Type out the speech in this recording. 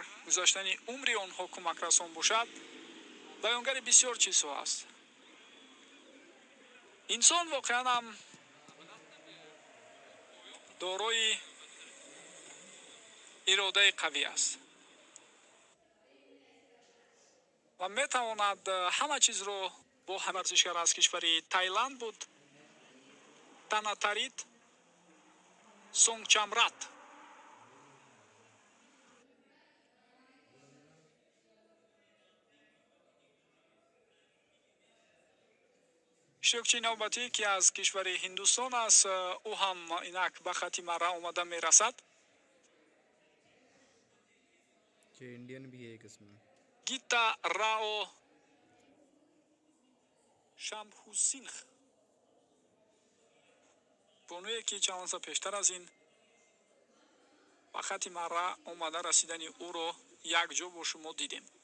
در گذاشتن عمر آنها کمک رسان باشد بیانگر بسیار چیزها است. انسان واقعا هم دارای اراده قوی است و میتواند همه چیز را با ورزشکار از کشور تایلند بود تاناتاریت سونگچامرات اشتراکچی نوبتی که از کشور هندوستان است او هم اینک به خط مرا آمده میرسد. कि इंडियन भी है एक इसमें. گیتا راو شامپوسینخ بانویی که چند سال پیشتر از این به خط مرا آمده رسیدن او را یک جا با شما دیدیم.